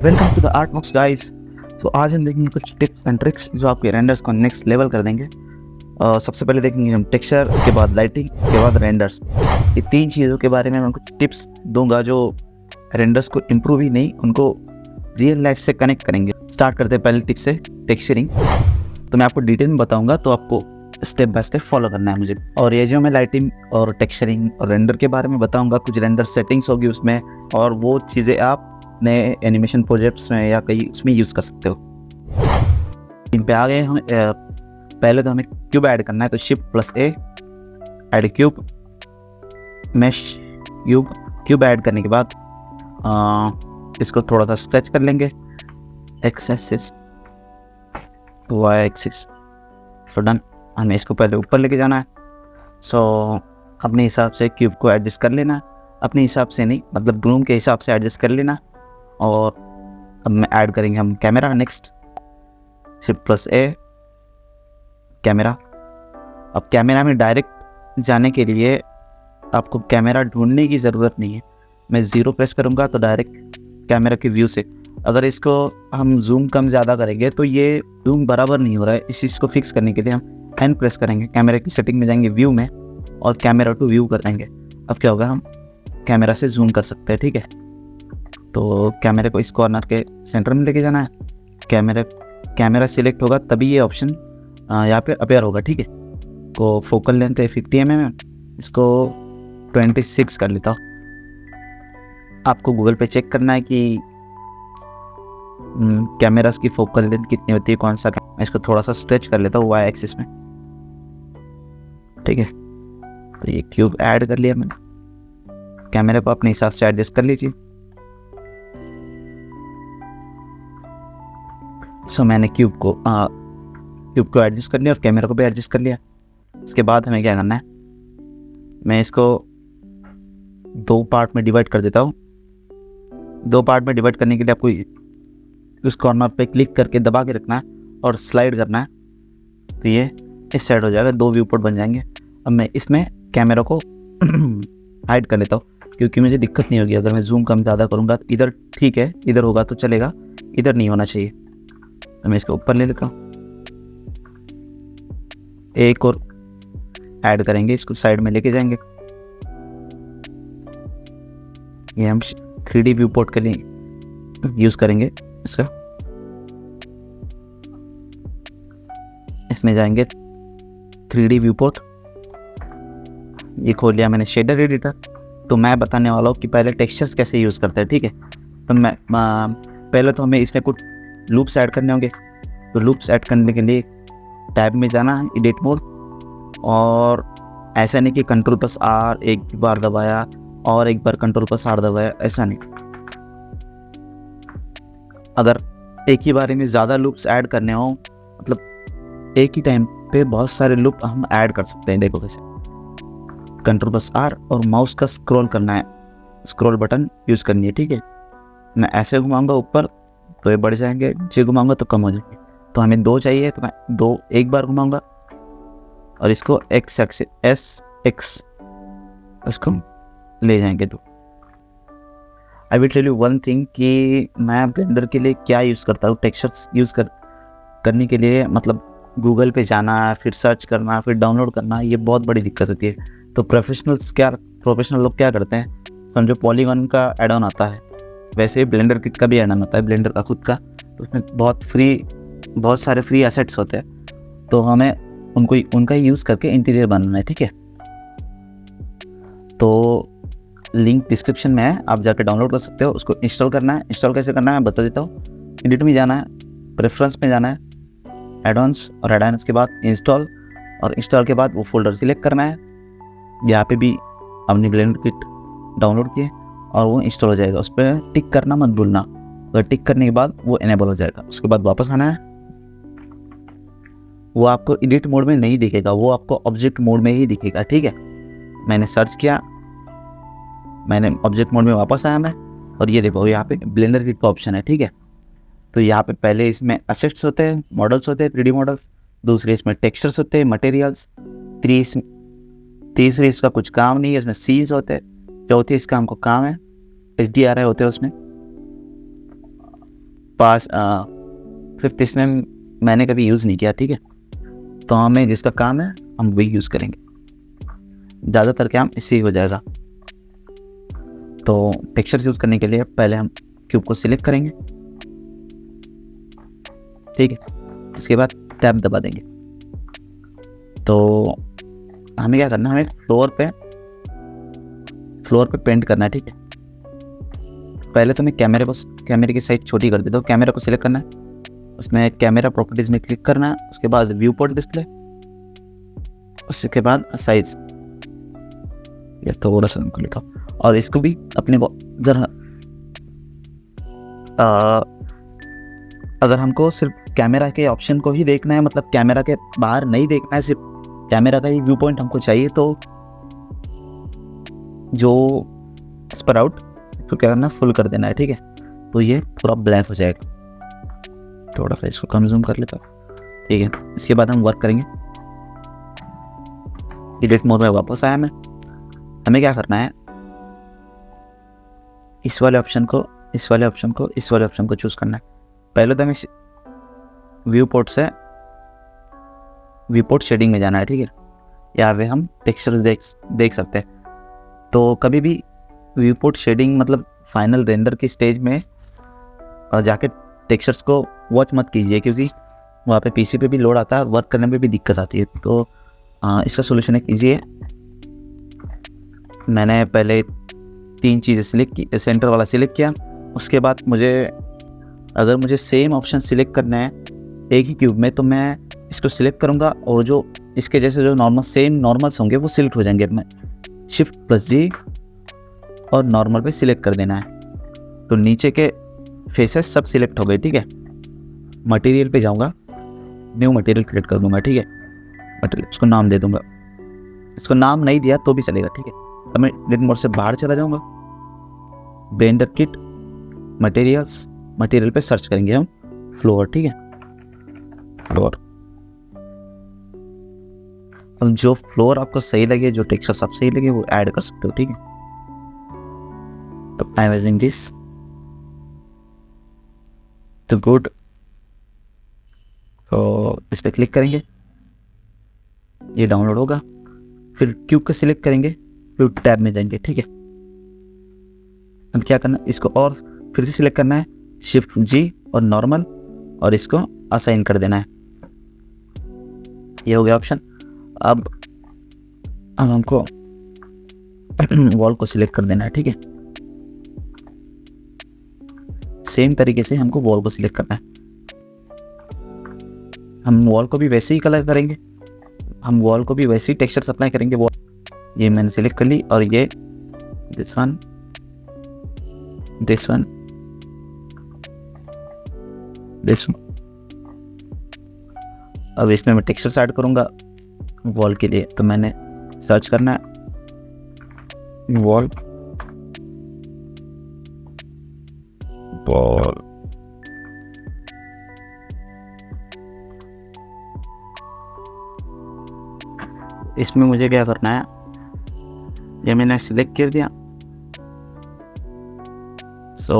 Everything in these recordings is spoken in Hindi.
Welcome to the Artbox guys. तो आज हम देखेंगे कुछ टिप्स एंड ट्रिक्स जो आपके रेंडर्स को नेक्स्ट लेवल कर देंगे। सबसे पहले देखेंगे हम टेक्सचर, उसके बाद लाइटिंग, उसके बाद रेंडर्स। ये तीन चीज़ों के बारे में मैं कुछ टिप्स दूंगा जो रेंडर्स को इम्प्रूव ही नहीं, उनको रियल लाइफ से कनेक्ट करेंगे। स्टार्ट करते हैं पहले टिप से, टेक्सचरिंग। तो मैं आपको डिटेल में बताऊंगा, तो आपको स्टेप बाय स्टेप फॉलो करना है मुझे। और ये जो मैं लाइटिंग और टेक्सचरिंग और रेंडर के बारे में बताऊंगा, कुछ रेंडर सेटिंग्स होगी उसमें, और वो चीज़ें आप नए एनिमेशन प्रोजेक्ट्स में या कहीं उसमें यूज़ कर सकते हो। इन पे आ गए हम। पहले तो हमें क्यूब ऐड करना है, तो Shift+A, add cube, mesh cube add करने के बाद इसको थोड़ा सा स्ट्रेच कर लेंगे, X axis Y axis. So done. हमें इसको पहले ऊपर लेके जाना है। सो अपने हिसाब से क्यूब को एडजस्ट कर लेना, अपने हिसाब से नहीं, मतलब ग्रूम के हिसाब से एडजस्ट कर लेना। और अब मैं ऐड करेंगे हम कैमरा नेक्स्ट, Shift+A, कैमरा। अब कैमरा में डायरेक्ट जाने के लिए आपको कैमरा ढूंढने की ज़रूरत नहीं है। मैं 0 प्रेस करूँगा तो डायरेक्ट कैमरा के व्यू से। अगर इसको हम जूम कम ज़्यादा करेंगे तो ये जूम बराबर नहीं हो रहा है। इस चीज़ को फिक्स करने के लिए हम N प्रेस करेंगे, कैमरा की सेटिंग में जाएंगे, व्यू में, और कैमरा टू व्यू कर देंगे। अब क्या होगा, हम कैमरा से जूम कर सकते हैं। ठीक है, तो कैमरे को इस कॉर्नर के सेंटर में लेके जाना है। कैमरा सिलेक्ट होगा तभी ये ऑप्शन यहाँ पे अपेयर होगा। ठीक है, तो फोकल लेंथ है 50 mm, इसको 26 कर लेता हूँ। आपको गूगल पे चेक करना है कि कैमरास की फोकल लेंथ कितनी होती है, कौन सा। मैं इसको थोड़ा सा स्ट्रेच कर लेता हूँ वाई एक्सिस में। ठीक है, तो ये क्यूब ऐड कर लिया मैंने। कैमरे को अपने हिसाब से एडजस्ट कर लीजिए। सो मैंने क्यूब को एडजस्ट कर लिया और कैमरा को भी एडजस्ट कर लिया। उसके बाद हमें क्या करना है, मैं इसको 2 पार्ट में डिवाइड कर देता हूँ। 2 पार्ट में डिवाइड करने के लिए आपको उस कॉर्नर पे क्लिक करके दबा के रखना है और स्लाइड करना है, तो ये इस साइड हो जाएगा, 2 व्यू पोर्ट बन जाएंगे। अब मैं इसमें कैमरा को हाइड कर लेता हूँ, क्योंकि मुझे दिक्कत नहीं होगी अगर मैं जूम कम ज़्यादा करूँगा। इधर ठीक है, इधर होगा तो चलेगा, इधर नहीं होना चाहिए। तो मैं इसको ऊपर ले लेता हूँ। एक और ऐड करेंगे, इसको साइड में लेके जाएंगे। ये हम 3D व्यू पोर्ट के लिए यूज़ करेंगे इसका। इसमें जाएंगे 3D व्यू पोर्ट, ये खोल लिया मैंने शेडर एडिटर। तो मैं बताने वाला हूँ कि पहले टेक्सचर्स कैसे यूज़ करते हैं। ठीक है, तो मैं पहले तो हमें इसमें कुछ लूप्स ऐड करने होंगे। तो लूप्स ऐड करने के लिए टैब में जाना है, एडिट मोड, और ऐसा नहीं कि Ctrl+R एक बार दबाया और एक बार Ctrl+R दबाया, ऐसा नहीं। अगर एक ही बारे में ज़्यादा लूप्स ऐड करने हो, मतलब एक ही टाइम पे बहुत सारे लूप हम ऐड कर सकते हैं। देखो कैसे, Ctrl+R और माउस का स्क्रॉल करना है, स्क्रॉल बटन यूज़ करनी है। ठीक है, मैं ऐसे घुमाऊंगा ऊपर तो ये बढ़ जाएंगे, नीचे घुमाऊंगा तो कम हो जाएंगे। तो हमें 2 चाहिए, तो मैं 2 एक बार घुमाऊंगा और इसको एक्स इसको ले जाएंगे 2। I will tell you one thing कि मैं ब्लेंडर के लिए क्या यूज़ करता हूँ। टेक्सचर्स यूज़ करने के लिए मतलब गूगल पे जाना, फिर सर्च करना, फिर डाउनलोड करना, ये बहुत बड़ी दिक्कत होती है। तो प्रोफेशनल लोग क्या करते हैं, समझो पॉलीगॉन का एड ऑन आता है, वैसे ही ब्लेंडर किट का भी एड ऑन होता है, ब्लेंडर का खुद का। तो उसमें बहुत सारे फ्री एसेट्स होते हैं, तो हमें उनका यूज़ करके इंटीरियर बनाना है। ठीक है, तो लिंक डिस्क्रिप्शन में है, आप जाकर डाउनलोड कर सकते हो। उसको इंस्टॉल करना है। इंस्टॉल कैसे करना है मैं बता देता हूँ। एडिट में जाना है, प्रेफरेंस में जाना है, एड-ऑन्स, और एड-ऑन्स के बाद इंस्टॉल, और इंस्टॉल के बाद वो फोल्डर सिलेक्ट करना है। यहाँ पे भी अपनी ब्लेंडर किट डाउनलोड किए और वो इंस्टॉल हो जाएगा। उस पर टिक करना मत भूलना, अगर टिक करने के बाद वो इनेबल हो जाएगा। उसके बाद वापस आना है। वो आपको एडिट मोड में नहीं दिखेगा, वो आपको ऑब्जेक्ट मोड में ही दिखेगा। ठीक है, मैंने सर्च किया, मैंने ऑब्जेक्ट मोड में वापस आया मैं, और ये देखो यहाँ पे ब्लेंडर किट का ऑप्शन है। ठीक है, तो यहाँ पे पहले इसमें असेट्स होते हैं, मॉडल्स होते हैं, 3D मॉडल्स। दूसरे इसमें टेक्सचर्स होते हैं, मटेरियल्स। तीसरे इसका कुछ काम नहीं है, इसमें सीन्स होते हैं। चौथी इसका हमको काम है, HDRI होते हैं उसमें। पास फिफ्थ इसमें मैंने कभी यूज़ नहीं किया, ठीक है। तो हमें जिसका काम है हम वही यूज़ करेंगे, ज़्यादातर काम इससे ही हो जाएगा। तो टेक्सचर यूज़ करने के लिए पहले हम क्यूब को सिलेक्ट करेंगे, ठीक है। इसके बाद टैब दबा देंगे। तो हमें क्या करना है, हमें फ्लोर पे पेंट करना है, ठीक है। पहले तो मैं कैमरे की साइज छोटी कर देता हूँ। कैमरा को सिलेक्ट करना है, उसमें कैमरा प्रॉपर्टीज में क्लिक करना है, उसके बाद व्यू पोर्ट डिस्प्ले, उसके बाद साइज, ये थोड़ा सा हमको लिखा। और इसको भी अपने को जरा अगर हमको सिर्फ कैमरा के ऑप्शन को ही देखना है, मतलब कैमरा के बाहर नहीं देखना है, सिर्फ कैमरा का ही व्यू पॉइंट हमको चाहिए, तो जो स्प्राउट तो क्या करना है, फुल कर देना है, ठीक है। तो ये पूरा ब्लैक हो जाएगा। थोड़ा सा इसको कम जूम कर लेता हूँ, ठीक है। इसके बाद हम वर्क करेंगे। एडिट मोड में वापस आया मैं। हमें क्या करना है, इस वाले ऑप्शन को चूज करना है। पहले तो हमें व्यू पोर्ट शेडिंग में जाना है, ठीक है। यहाँ पे हम टेक्सचर देख सकते हैं। तो कभी भी व्यू पोर्ट शेडिंग मतलब फाइनल रेंडर की स्टेज में जाके टेक्सचर्स को वॉच मत कीजिए, क्योंकि वहाँ पे पीसी पे भी लोड आता है, वर्क करने में भी दिक्कत आती है। तो इसका सोल्यूशन है, कीजिए। मैंने पहले 3 चीज़ें सिलेक्ट की, सेंटर वाला सिलेक्ट किया। उसके बाद अगर मुझे सेम ऑप्शन सिलेक्ट करना है एक ही क्यूब में, तो मैं इसको सिलेक्ट करूँगा और जो इसके जैसे जो नॉर्मल्स होंगे वो सिलेक्ट हो जाएंगे। मैं Shift+G और नॉर्मल पे सिलेक्ट कर देना है, तो नीचे के फेसेस सब सिलेक्ट हो गए, ठीक है। मटेरियल पे जाऊँगा, न्यू मटेरियल क्रिएट कर दूँगा, ठीक है। मटेरियल इसको नाम दे दूँगा। इसको नाम नहीं दिया तो भी चलेगा, ठीक है। अब मैं एडिट मोड से बाहर चला जाऊँगा, ब्लेंडर किट, मटेरियल पे सर्च करेंगे हम फ्लोर, ठीक है। फ्लोर, अब जो फ्लोर आपको सही लगे, जो टेक्सचर सब सही लगे, वो ऐड कर सकते हो, ठीक है। आई एम यूजिंग दिस तो गुड। तो इस पर क्लिक करेंगे, ये डाउनलोड होगा। फिर क्यूब को सिलेक्ट करेंगे, क्यूब टैब में जाएंगे, ठीक है। अब क्या करना है, इसको और फिर से सिलेक्ट करना है, Shift+G और नॉर्मल, और इसको असाइन कर देना है। ये हो गया ऑप्शन। अब हमको वॉल को सिलेक्ट कर देना है, ठीक है। सेम तरीके से हमको वॉल को सिलेक्ट करना है। हम वॉल को भी वैसे ही कलर करेंगे, हम वॉल को भी वैसे ही टेक्सचर अप्लाई करेंगे। वॉल ये मैंने सिलेक्ट कर ली, और ये दिस वन, अब इसमें मैं टेक्सचर्स ऐड करूंगा वॉल के लिए। तो मैंने सर्च करना है वॉल, इसमें मुझे क्या करना है, ये मैंने सिलेक्ट कर दिया। सो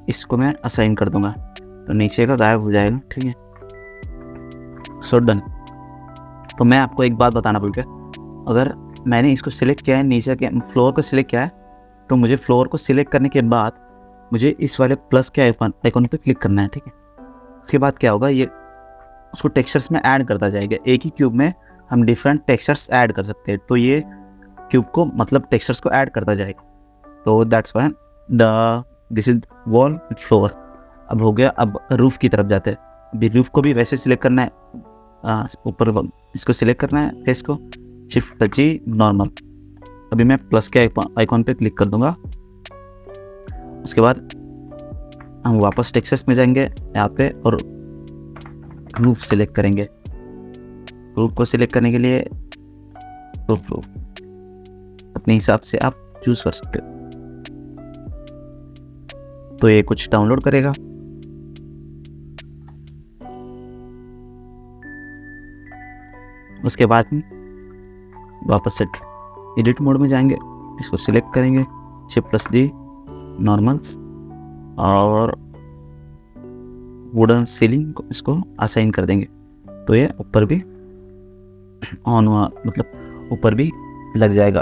इसको मैं असाइन कर दूंगा, तो नीचे का गायब हो जाएगा, ठीक है। So done. तो मैं आपको एक बात बताना भूल गया, अगर मैंने इसको सिलेक्ट किया है, नीचे के फ्लोर को सिलेक्ट किया है, तो मुझे फ्लोर को सिलेक्ट करने के बाद मुझे इस वाले प्लस के आइकॉन पे क्लिक करना है, ठीक है। उसके बाद क्या होगा, ये उसको टेक्सचर्स में ऐड करता जाएगा। एक ही क्यूब में हम डिफरेंट टेक्सचर्स ऐड कर सकते हैं, तो ये क्यूब को मतलब टेक्सचर्स को ऐड करता जाएगा। तो that's why this is wall floor. अब हो गया, अब रूफ की तरफ जाते हैं। अभी रूफ को भी वैसे सिलेक्ट करना है, ऊपर इसको सिलेक्ट करना है, फेस को Shift+G नॉर्मल। अभी मैं प्लस के आइकॉन पे क्लिक कर दूंगा। उसके बाद हम वापस टेक्सचर्स में जाएंगे यहाँ पे, और रूफ सिलेक्ट करेंगे। रूफ को सिलेक्ट करने के लिए रूफ अपने हिसाब से आप चूज कर सकते हो। तो ये कुछ डाउनलोड करेगा। उसके बाद वापस से एडिट मोड में जाएंगे, इसको सिलेक्ट करेंगे, Shift+D नॉर्मल्स, और वुडन सीलिंग को इसको असाइन कर देंगे, तो ये ऊपर भी ऑन हुआ, मतलब ऊपर भी लग जाएगा।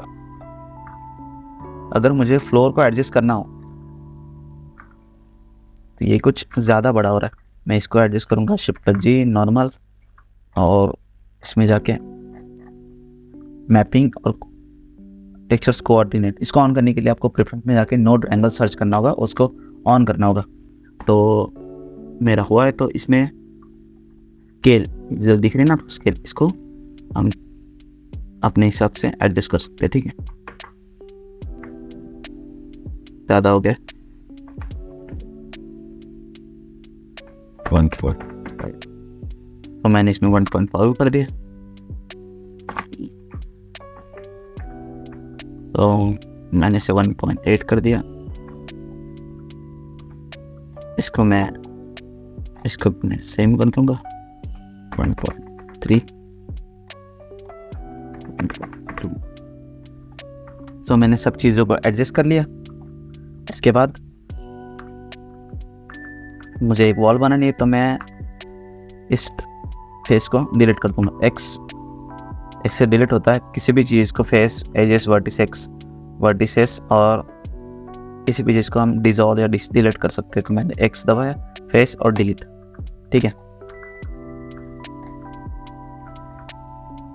अगर मुझे फ्लोर को एडजस्ट करना हो तो ये कुछ ज़्यादा बड़ा हो रहा है, मैं इसको एडजस्ट करूँगा शिफ्ट जी नॉर्मल, और इसमें जाके मैपिंग और टेक्सचर्स कोऑर्डिनेट, इसको ऑन करने के लिए आपको प्रेफरेंस में जाके नोड एंगल सर्च करना होगा, उसको ऑन करना होगा। तो मेरा हुआ है, तो इसमें स्केल जो दिख रही है ना, स्केल, इसको हम अपने हिसाब से एडजस्ट कर सकते हैं, ठीक है। ज़्यादा हो गया 1.5, तो मैंने इसमें 1.5 कर दिया। तो मैंने इसे 1.8 कर दिया। इसको मैं सेम कर दूंगा 1.3। तो मैंने सब चीज़ों को एडजस्ट कर लिया। इसके बाद मुझे एक वॉल बनानी है, तो मैं इस फेस को डिलीट कर दूंगा। एक्स से डिलीट होता है किसी भी चीज़ को, फेस, एजेस, वर्टिसेस और किसी भी चीज़ को हम डिसॉल्व या डिलीट कर सकते हैं। तो मैंने एक्स दबाया, फेस और डिलीट, ठीक है।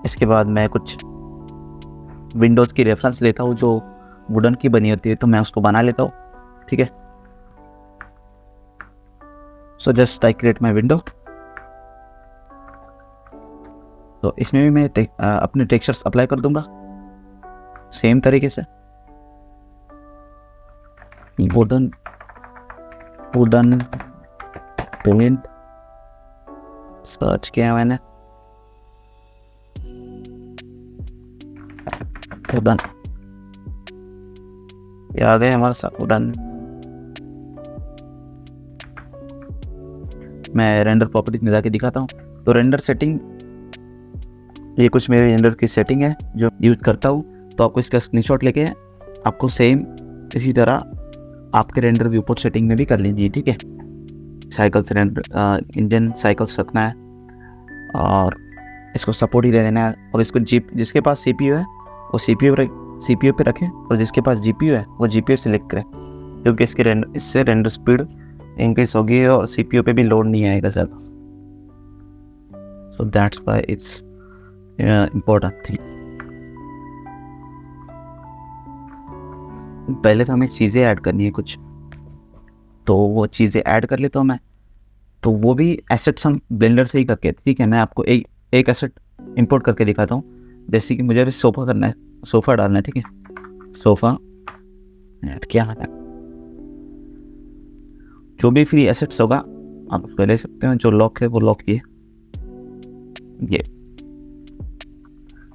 इसके बाद मैं कुछ विंडोज़ की रेफरेंस लेता हूँ जो वुडन की बनी होती है, तो मैं उसको बना लेता हूँ, ठीक है। So just I create my window. तो इसमें भी मैं अपने टेक्सचर्स अप्लाई कर दूंगा सेम तरीके से। वुडन पेंट सर्च किया मैंने, वुडन, ये आ गए हमारे साथ वुडन। मैं रेंडर प्रॉपर्टीज में जाके दिखाता हूँ। तो रेंडर सेटिंग, ये कुछ मेरे रेंडर की सेटिंग है जो यूज करता हूँ। तो आपको इसका स्क्रीनशॉट लेके आपको सेम इसी तरह आपके रेंडर व्यूपोर्ट सेटिंग में भी कर लीजिए, ठीक है। साइकिल्स रेंडर, इंजन साइकिल्स रखना है और इसको सपोर्ट ही रह देना है। और इसको जिसके पास सीपीयू है वो सीपीयू पे रखें, और जिसके पास जीपीयू है वो जीपीयू सेलेक्ट करें, क्योंकि इससे रेंडर स्पीड इंक्रीज होगी और सीपीयू पे भी लोड नहीं आएगा ज़्यादा। So that's why it's important thing. पहले तो हमें चीज़ें ऐड करनी है कुछ, तो वो चीज़ें ऐड कर लेता हूँ मैं। तो वो भी एसेट्स हम ब्लेंडर से ही करके, ठीक है। मैं आपको एक एसेट इंपोर्ट करके दिखाता हूँ। जैसे कि मुझे अभी सोफ़ा करना है, सोफ़ा डालना है, ठीक है। सोफ़ा ऐड किया है, जो भी फ्री एसेट्स होगा आप उसको ले सकते हैं। जो लॉक है वो लॉक किए, ये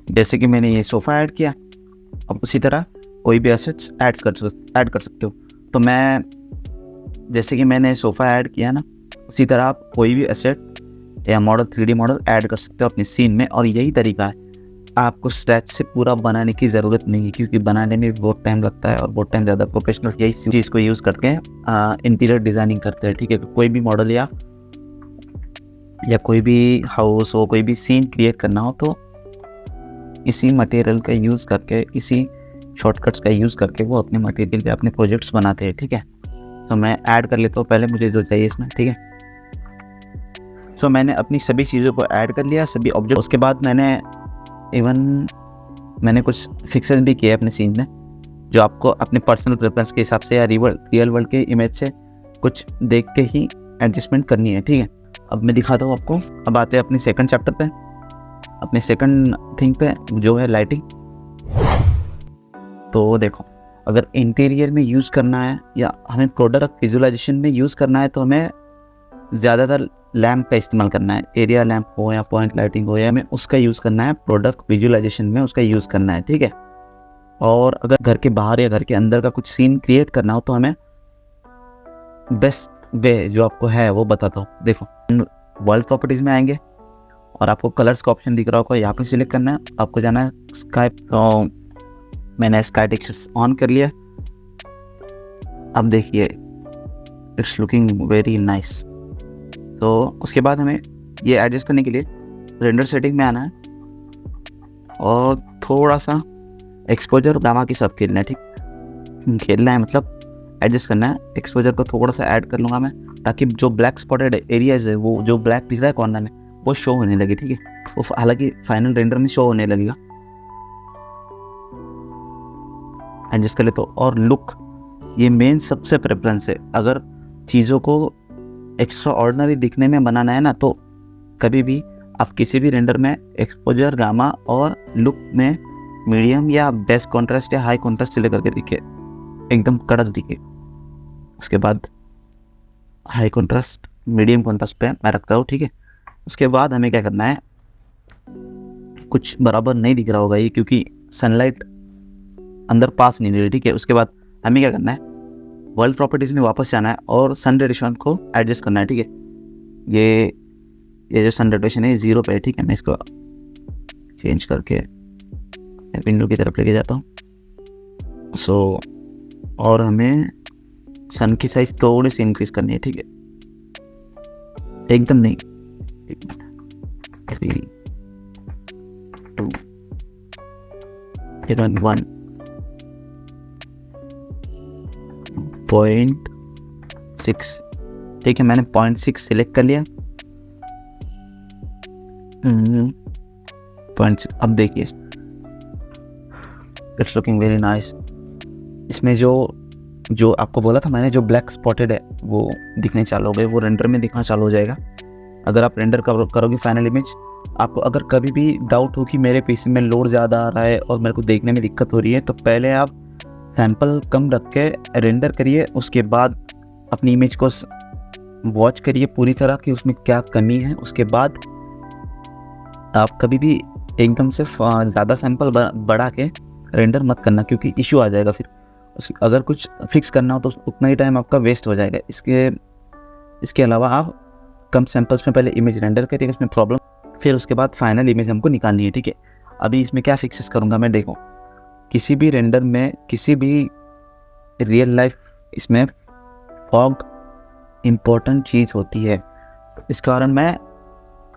जैसे कि मैंने ये सोफ़ा ऐड किया। अब उसी तरह कोई भी एसेट्स ऐड कर सकते हो। तो मैं जैसे कि मैंने सोफ़ा ऐड किया ना, उसी तरह आप कोई भी एसेट या मॉडल 3D मॉडल ऐड कर सकते हो अपनी सीन में। और यही तरीका है, आपको स्क्रैच से पूरा बनाने की ज़रूरत नहीं है, क्योंकि बनाने में बहुत टाइम लगता है और बहुत टाइम ज़्यादा प्रोफेशनल यही चीज़ को यूज़ करके इंटीरियर डिज़ाइनिंग करते हैं, ठीक है। कोई भी मॉडल या कोई भी हाउस हो, कोई भी सीन क्रिएट करना हो, तो इसी मटेरियल का यूज़ करके, इसी शॉर्टकट्स का यूज़ करके वो अपने मटेरियल पे अपने प्रोजेक्ट्स बनाते हैं, ठीक है। तो मैं ऐड कर लेता हूँ पहले मुझे जो चाहिए इसमें, ठीक है। सो मैंने अपनी सभी चीज़ों को ऐड कर लिया, सभी ऑब्जेक्ट। उसके बाद मैंने कुछ फिक्सेस भी किए अपने सीन में, जो आपको अपने पर्सनल प्रेफरेंस के हिसाब से या रियल वर्ल्ड के इमेज से कुछ देख के ही एडजस्टमेंट करनी है, ठीक है। अब मैं दिखाता हूँ आपको। अब आते हैं अपने सेकंड चैप्टर पे, अपने सेकंड थिंग पे, जो है लाइटिंग। तो देखो, अगर इंटीरियर में यूज़ करना है या हमें प्रोडक्ट विजुअलाइजेशन में यूज़ करना है, तो हमें ज़्यादातर लैम्प का इस्तेमाल करना है। एरिया लैम्प हो या पॉइंट लाइटिंग हो, या हमें उसका यूज़ करना है, प्रोडक्ट विजुअलाइजेशन में उसका यूज़ करना है, ठीक है। और अगर घर के बाहर या घर के अंदर का कुछ सीन क्रिएट करना हो, तो हमें बेस्ट वे जो आपको है वो बताता हूँ। देखो, वर्ल्ड प्रॉपर्टीज़ में आएंगे और आपको कलर्स का ऑप्शन दिख रहा होगा, यहाँ पे सिलेक्ट करना है। आपको जाना है स्काई, तो मैंने स्काई टेक्सचर्स ऑन कर लिया। अब देखिए, इट्स लुकिंग वेरी नाइस। तो उसके बाद हमें ये एडजस्ट करने के लिए रेंडर सेटिंग में आना है और थोड़ा सा एक्सपोजर गामा के साथ खेलना है, ठीक, खेलना है मतलब एडजस्ट करना है। एक्सपोजर को थोड़ा सा ऐड कर लूँगा मैं, ताकि जो ब्लैक स्पॉटेड एरियाज है, वो जो ब्लैक दिख रहा है कॉर्नर में, वो शो होने लगे, ठीक है। वो हालांकि फाइनल रेंडर में शो होने लगेगा। एडजस्ट कर ले तो। और लुक, ये मेन सबसे प्रेफरेंस है। अगर चीज़ों को एक्स्ट्रा ऑर्डिनरी दिखने में बनाना है ना, तो कभी भी आप किसी भी रेंडर में एक्सपोजर, गामा और लुक में मीडियम या बेस्ट कॉन्ट्रास्ट या हाई कॉन्ट्रास्ट सिलेक्ट करके दिखे, एकदम कड़क दिखे। उसके बाद हाई कॉन्ट्रास्ट, मीडियम कॉन्ट्रास्ट पे मैं रखता हूँ, ठीक है। उसके बाद हमें क्या करना है, कुछ बराबर नहीं दिख रहा होगा ये, क्योंकि सनलाइट अंदर पास नहीं दे रही, ठीक है। उसके बाद हमें क्या करना है, वर्ल्ड प्रॉपर्टीज में वापस जाना है और सन रेडिएशन को एडजस्ट करना है, ठीक है। ये जो सन रेडिएशन है 0 पे है, ठीक है। मैं इसको चेंज करके विंडो की तरफ लेके जाता हूँ। और हमें सन की साइज थोड़ी सी इंक्रीज करनी है, ठीक है। एकदम नहीं, 3 2 1 0.6, ठीक है। मैंने 0.6 सिलेक्ट कर लिया। 0.6, अब देखिए, इट्स लुकिंग वेरी नाइस। इसमें जो आपको बोला था मैंने, जो ब्लैक स्पॉटेड है वो दिखने चालू हो गए, वो रेंडर में दिखना चालू हो जाएगा। अगर आप रेंडर करोगे फाइनल इमेज, आपको अगर कभी भी डाउट हो कि मेरे पीसी में लोड ज़्यादा आ रहा है और मेरे को देखने में दिक्कत हो रही है, तो पहले आप सैंपल कम रख के रेंडर करिए। उसके बाद अपनी इमेज को वॉच करिए पूरी तरह कि उसमें क्या कमी है। उसके बाद आप कभी भी एकदम से ज़्यादा सैंपल बढ़ा के रेंडर मत करना, क्योंकि इशू आ जाएगा फिर। अगर कुछ फिक्स करना हो तो उतना ही टाइम आपका वेस्ट हो जाएगा। इसके अलावा आप कम सैंपल्स में पहले इमेज रेंडर करिए, उसमें प्रॉब्लम, फिर उसके बाद फाइनल इमेज हमको निकालनी है, ठीक है। अभी इसमें क्या फिक्सेस करूँगा मैं, देखो, किसी भी रेंडर में, किसी भी रियल लाइफ इसमें फॉग इम्पोर्टेंट चीज़ होती है। इस कारण मैं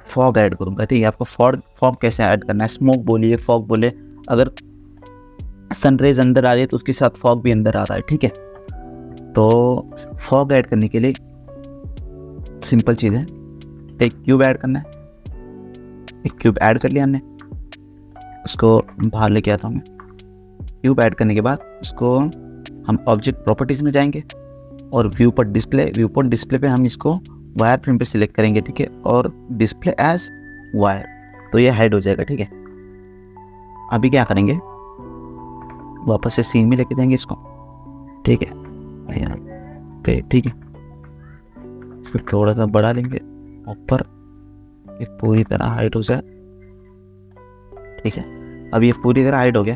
फॉग ऐड करूँगा, ठीक है। आपको फॉग कैसे ऐड करना है, स्मोक बोलिए, फॉग बोले। अगर सनरेज अंदर आ रही है तो उसके साथ फॉग भी अंदर आ रहा है, ठीक है। तो फॉग ऐड करने के लिए सिंपल चीज़ है, एक क्यूब ऐड करना है। एक क्यूब ऐड कर लिया हमने, उसको बाहर लेके आता हूँ मैं। क्यूब ऐड करने के बाद उसको हम ऑब्जेक्ट प्रॉपर्टीज़ में जाएंगे और व्यू पर डिस्प्ले पे हम इसको वायर फ्रेम पे सिलेक्ट करेंगे, ठीक है। और डिस्प्ले एज वायर, तो ये हाइड हो जाएगा, ठीक है। अभी क्या करेंगे, वापस से सीन में लेके जाएंगे इसको, ठीक है, यहाँ पे, ठीक है। फिर थोड़ा सा बढ़ा लेंगे ऊपर, ये पूरी तरह हाइड हो जाए, ठीक है। अब ये पूरी तरह हाइड हो गया,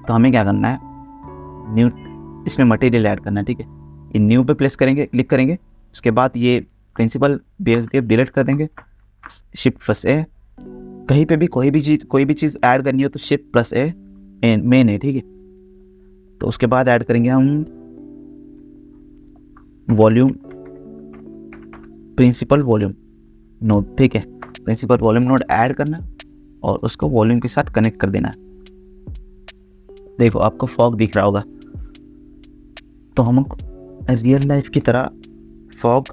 तो हमें क्या करना है, न्यू, इसमें मटेरियल ऐड करना है, ठीक है। ये न्यू पे प्लेस करेंगे, क्लिक करेंगे। उसके बाद ये प्रिंसिपल बेसकेप डिलीट कर देंगे, Shift+A। कहीं पे भी कोई भी चीज़ ऐड करनी हो तो Shift+A मेन है, ठीक है। तो उसके बाद ऐड करेंगे हम वॉल्यूम, प्रिंसिपल वॉल्यूम नोड, ठीक है। प्रिंसिपल वॉल्यूम नोड ऐड करना और उसको वॉल्यूम के साथ कनेक्ट कर देना है। देखो आपको फॉग दिख रहा होगा, तो हम रियल लाइफ की तरह फॉग,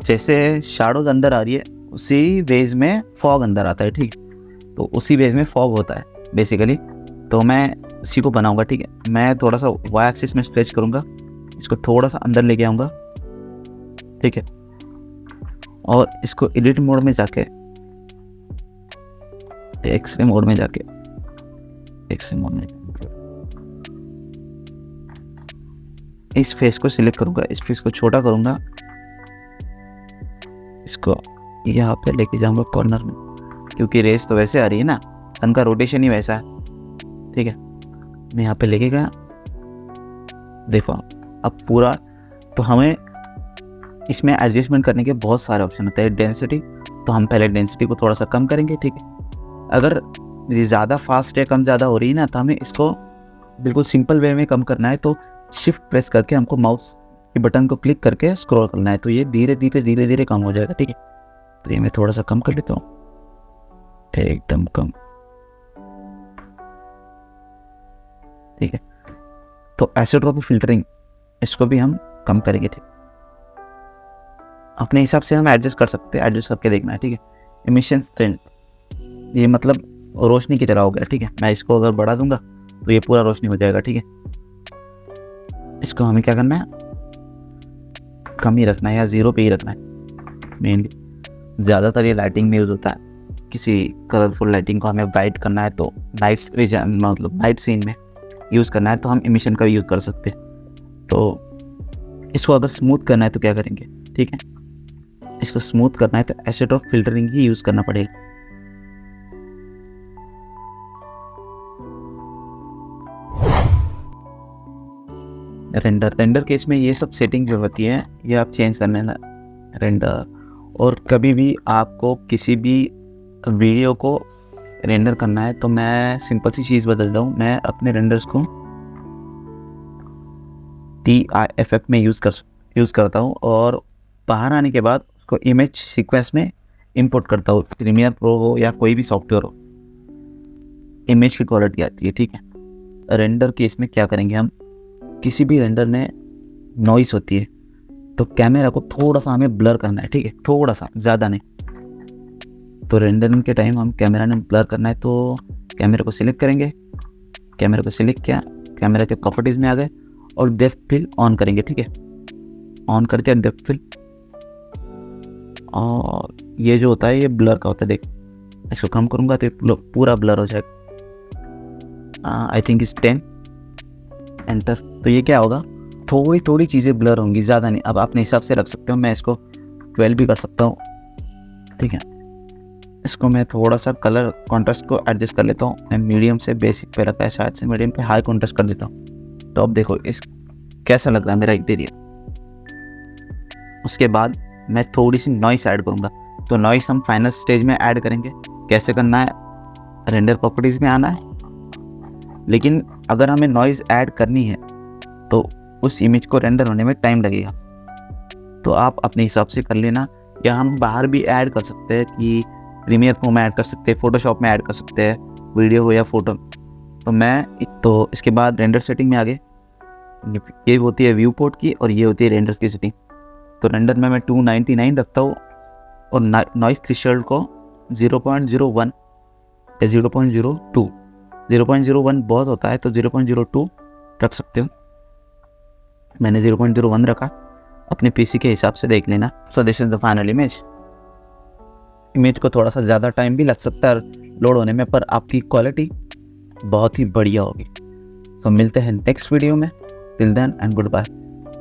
जैसे शैडोज अंदर आ रही है उसी वेज में फॉग अंदर आता है, ठीक है। तो उसी वेज में फॉग होता है बेसिकली। तो मैं उसी को बनाऊंगा, ठीक है। मैं थोड़ा सा वाई एक्सिस में स्ट्रेच करूंगा, इसको थोड़ा सा अंदर लेके आऊँगा, ठीक है। और इसको एडिट मोड में जाके, एक्सरे मोड में जाके, इस फेस को सिलेक्ट करूंगा, इस फेस को छोटा करूंगा, इसको यहाँ पे लेके जाऊंगा कॉर्नर में, क्योंकि रेस तो वैसे आ रही है ना, सन का रोटेशन ही वैसा है, ठीक है। मैं यहाँ पे लेके गया, देखो अब पूरा। तो हमें इसमें एडजस्टमेंट करने के बहुत सारे ऑप्शन होते हैं। डेंसिटी, तो हम पहले डेंसिटी को थोड़ा सा कम करेंगे, ठीक है। अगर ये ज़्यादा फास्ट है, कम ज़्यादा हो रही है ना, तो हमें इसको बिल्कुल सिंपल वे में कम करना है। तो शिफ्ट प्रेस करके हमको माउस के बटन को क्लिक करके स्क्रॉल करना है, तो ये धीरे धीरे कम हो जाएगा, ठीक है। तो ये मैं थोड़ा सा कम कर लेता हूँ, एकदम कम, ठीक है। तो एसिडोट्रॉपिक फिल्टरिंग, इसको भी हम कम करेंगे, ठीक। अपने हिसाब से हम एडजस्ट कर सकते हैं, एडजस्ट करके देखना है, ठीक है। एमिशन स्ट्रेंथ, ये मतलब रोशनी की तरह हो गया, ठीक है। मैं इसको अगर बढ़ा दूंगा तो ये पूरा रोशनी हो जाएगा, ठीक है। इसको हमें क्या करना है, कम ही रखना है या 0 पे ही रखना है मेनली। ज़्यादातर ये लाइटिंग में यूज़ होता है, किसी कलरफुल लाइटिंग को हमें ब्राइट करना है तो लाइट्स मतलब लाइट सीन में यूज़ करना है तो हम एमिशन का यूज़ कर सकते हैं। तो इसको अगर स्मूथ करना है तो क्या करेंगे, ठीक है। इसको स्मूथ करना है तो एसिडोट्रॉपिक फिल्टरिंग ही यूज़ करना पड़ेगा। रेंडर केस में ये सब सेटिंग जो होती है ये आप चेंज करने ना रेंडर। और कभी भी आपको किसी भी वीडियो को रेंडर करना है तो मैं सिंपल सी चीज़ बदलता हूँ, मैं अपने रेंडर्स को TIFF में यूज़ करता हूँ और बाहर आने के बाद उसको इमेज सीक्वेंस में इंपोर्ट करता हूँ। प्रीमियर प्रो हो या कोई भी सॉफ्टवेयर हो, इमेज की क्वालिटी आती है, ठीक है। रेंडर केस में क्या करेंगे हम, किसी भी रेंडर में नॉइस होती है तो कैमरा को थोड़ा सा हमें ब्लर करना है, ठीक है, थोड़ा सा, ज़्यादा नहीं। तो रेंडरिंग के टाइम हम कैमरा ने ब्लर करना है तो कैमरे को सिलेक्ट करेंगे, कैमरे को सिलेक्ट किया, कैमरा के प्रॉपर्टीज़ में आ गए और डेप्थ फिल ऑन करेंगे, ठीक है। ऑन करके डेप्थ फिल, और ये जो होता है ये ब्लर का होता है, देख इसको कम करूँगा तो पूरा ब्लर हो जाएगा। आई थिंक इस 10 एंटर। तो ये क्या होगा, थोड़ी थोड़ी चीज़ें ब्लर होंगी, ज़्यादा नहीं। अब अपने हिसाब से रख सकते हो, मैं इसको 12 भी कर सकता हूँ, ठीक है। इसको मैं थोड़ा सा कलर कॉन्ट्रास्ट को एडजस्ट कर लेता हूँ, मैं मीडियम से बेसिक पे रखा है, शायद से मीडियम पे हाई कॉन्ट्रास्ट कर देता हूँ। तो अब देखो इस कैसा लग रहा है मेरा इंटीरियर। उसके बाद मैं थोड़ी सी नॉइस ऐड करूँगा, तो नॉइस हम फाइनल स्टेज में ऐड करेंगे। कैसे करना है, रेंडर प्रॉपर्टीज़ में आना है, लेकिन अगर हमें नॉइज़ ऐड करनी है तो उस इमेज को रेंडर होने में टाइम लगेगा, तो आप अपने हिसाब से कर लेना। या हम बाहर भी ऐड कर सकते हैं कि प्रीमियर प्रो में ऐड कर सकते हैं, फोटोशॉप में ऐड कर सकते हैं, वीडियो हो या फोटो। तो इसके बाद रेंडर सेटिंग में आ गए, ये होती है व्यू पोर्ट की और ये होती है रेंडर की सेटिंग। तो रेंडर में मैं 299 रखता हूँ और नॉइस थ्रेशोल्ड को 0.01 या 0.02। 0.01 बहुत होता है तो 0.02 रख सकते हो, मैंने 0.01 रखा। अपने पीसी के हिसाब से देख लेना। So this is the final image को थोड़ा सा ज़्यादा टाइम भी लग सकता है लोड होने में, पर आपकी क्वालिटी बहुत ही बढ़िया होगी। तो मिलते हैं नेक्स्ट वीडियो में, till then and good bye.